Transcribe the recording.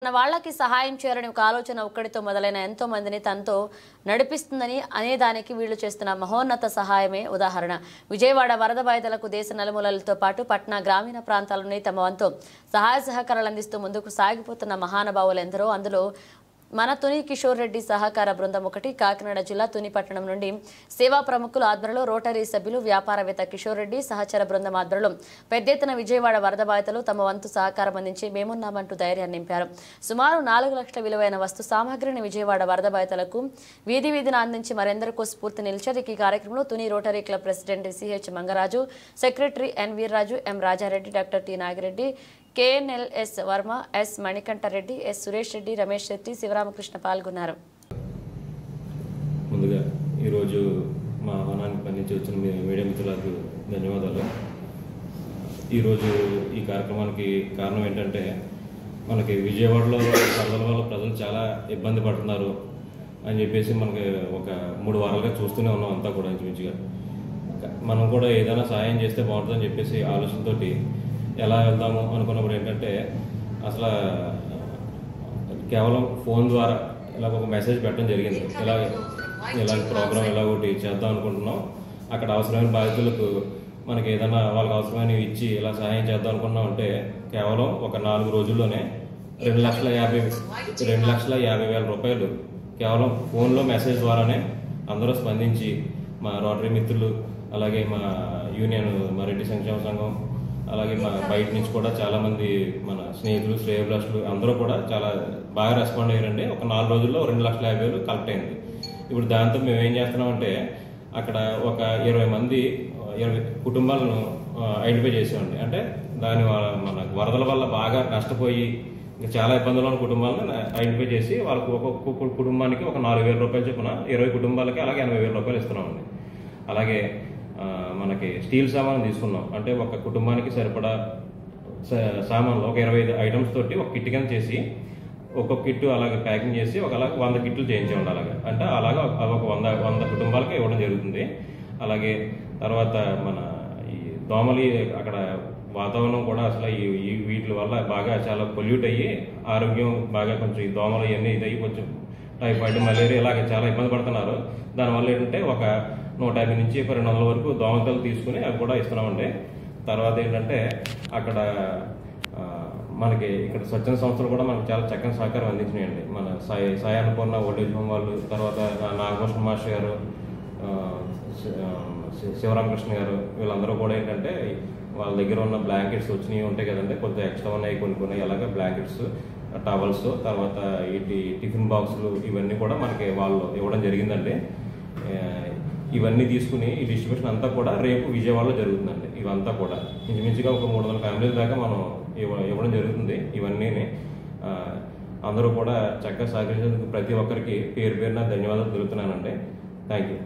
మన వాళ్ళకి సహాయం చేయాలని ఒక ఆలోచన ఒక్కడితో మొదలైన ఎంతో మందిని తనతో నడిపిస్తుందని అనేదానికి వీళ్ళు చేస్తున్న మహోన్నత సహాయమే ఉదాహరణ. విజయవాడ వరద బాధితులకు దేశ నలుమూలలతో పాటు పట్టణ గ్రామీణ ప్రాంతాలని తమ వంతు సహాయ సహకారాలు అందిస్తూ ముందుకు సాగిపోతున్న మహానుభావులు ఎందరో. అందులో మన తుని కిషోర్ రెడ్డి సహకార బృందం ఒకటి. కాకినాడ జిల్లా తుని పట్టణం నుండి సేవా ప్రముఖుల ఆధ్వర్యంలో రోటరీ సభ్యులు వ్యాపారవేత్త కిషోర్ రెడ్డి సహచర బృందం ఆధ్వర్యంలో పెద్ద ఎత్తున విజయవాడ వరద బాధితులు తమ వంతు సహకారం అందించి మేమున్నామంటూ ధైర్యాన్ని నింపారు. సుమారు 4 లక్షల విలువైన వస్తు సామాగ్రిని విజయవాడ వరద బాధితులకు వీధి వీధిన అందించి మరెందరికో స్ఫూర్తి నిలిచారు. ఈ కార్యక్రమంలో Tuni rotary club president CH Mangaraju, secretary N Veerraju, M Rajareddy, doctor T Nagireddy, KNLS Varma, S Manikantareddy, S Suresh Reddy, Ramesh Shetty, Sivaramakrishna పాల్గొన్నారు. ముందుగా ఈరోజు మా ఆహ్వానానికి పనిచేసి వచ్చిన మీడియా మిత్రులకు ధన్యవాదాలు. ఈరోజు ఈ కార్యక్రమానికి కారణం ఏంటంటే, మనకి విజయవాడలో వరదల వల్ల ప్రజలు చాలా ఇబ్బంది పడుతున్నారు అని చెప్పేసి మనకి ఒక 3 వారాలుగా చూస్తూనే ఉన్నాం. అంతా కూడా ఇంచుమించుగా మనం కూడా ఏదైనా సహాయం చేస్తే బాగుంటుందని చెప్పేసి ఆలోచనతోటి ఎలా వెళ్దాము అనుకున్నప్పుడు ఏంటంటే, అసలు కేవలం ఫోన్ ద్వారా ఇలాగ ఒక మెసేజ్ పెట్టడం జరిగింది. ఇలాగ ప్రోగ్రామ్ ఇలా ఒకటి చేద్దాం అనుకుంటున్నాం, అక్కడ అవసరమైన బాధితులకు మనకి ఏదైనా వాళ్ళకి అవసరమైనవి ఇచ్చి ఇలా సహాయం చేద్దాం అనుకున్నాం అంటే కేవలం ఒక 4 రోజుల్లోనే 2,50,000 రూపాయలు కేవలం ఫోన్లో మెసేజ్ ద్వారానే అందరూ స్పందించి మా రోటరీ మిత్రులు, అలాగే మా యూనియన్, మా రెడ్డి సంక్షేమ సంఘం, అలాగే మా బయట నుంచి కూడా చాలామంది మన స్నేహితులు, శ్రేయోభిలాషులు అందరూ కూడా చాలా బాగా రెస్పాండ్ అయ్యారండి. ఒక 4 రోజుల్లో 2,50,000 కలెక్ట్ అయింది. ఇప్పుడు దాంతో మేము ఏం చేస్తున్నామంటే, అక్కడ ఒక 20 కుటుంబాలను ఐడెంటిఫై చేసామండి. అంటే దాని మన వరదల వల్ల బాగా నష్టపోయి ఇంకా చాలా ఇబ్బందులు ఉన్న కుటుంబాలను ఐడెంటిఫై చేసి వాళ్ళకు ఒక్కొక్క కుటుంబానికి ఒక 4,000 రూపాయలు చొప్పున 20 కుటుంబాలకి అలాగే 80,000 రూపాయలు ఇస్తున్నామండి. అలాగే మనకి స్టీల్ సామాన్ తీసుకున్నాం. అంటే ఒక కుటుంబానికి సరిపడా సామాన్లు ఒక 25 ఐటమ్స్ తోటి ఒక కిట్ కింద చేసి ఒక్కొక్క కిట్ అలాగే ప్యాకింగ్ చేసి ఒక 100 కిట్లు చేయించామండి. అలాగే అంటే అలాగా ఒక 100 కుటుంబాలకి ఇవ్వడం జరుగుతుంది. అలాగే తర్వాత మన ఈ దోమలు, అక్కడ వాతావరణం కూడా అసలు ఈ వీటి వల్ల బాగా చాలా పొల్యూట్ అయ్యి ఆరోగ్యం బాగా కొంచెం ఈ దోమలు ఇవన్నీ ఇదయ్యి కొంచెం టైఫాయిడ్, మలేరియా ఇలాగే చాలా ఇబ్బంది పడుతున్నారు. దానివల్ల ఏంటంటే ఒక 150 నుంచి 200 వరకు దోమతలు తీసుకుని అవి కూడా ఇస్తున్నామండి. తర్వాత ఏంటంటే, అక్కడ మనకి ఇక్కడ స్వచ్ఛంద సంస్థలు కూడా మనకు చాలా చక్కని సహకారం అందించినాయండి. మన సాయాన్నపూర్ణ ఓల్డేజ్ హోమ్ వాళ్ళు, తర్వాత నాగభూషణ్ మాస్టర్ గారు, శివరామకృష్ణ గారు, వీళ్ళందరూ కూడా ఏంటంటే వాళ్ళ దగ్గర ఉన్న బ్లాంకెట్స్ వచ్చినవి ఉంటాయి కదండి, కొంచెం ఎక్స్ట్రా ఉన్నాయి కొన్ని అలాగే బ్లాంకెట్స్, టవల్స్, తర్వాత టిఫిన్ బాక్సులు ఇవన్నీ కూడా మనకి వాళ్ళు ఇవ్వడం జరిగిందండి. ఇవన్నీ తీసుకుని ఈ డిస్ట్రిబ్యూషన్ అంతా కూడా రేపు విజయవాడలో జరుగుతుందండి. ఇవంతా కూడా ఇంచుమించుగా ఒక 300 ఫ్యామిలీల దాకా మనం ఇవ్వడం జరుగుతుంది. ఇవన్నీ అందరూ కూడా చక్కగా సహకరించేందుకు ప్రతి ఒక్కరికి పేరు పేరున ధన్యవాదాలు తెలుపుతున్నానండి. Thank you.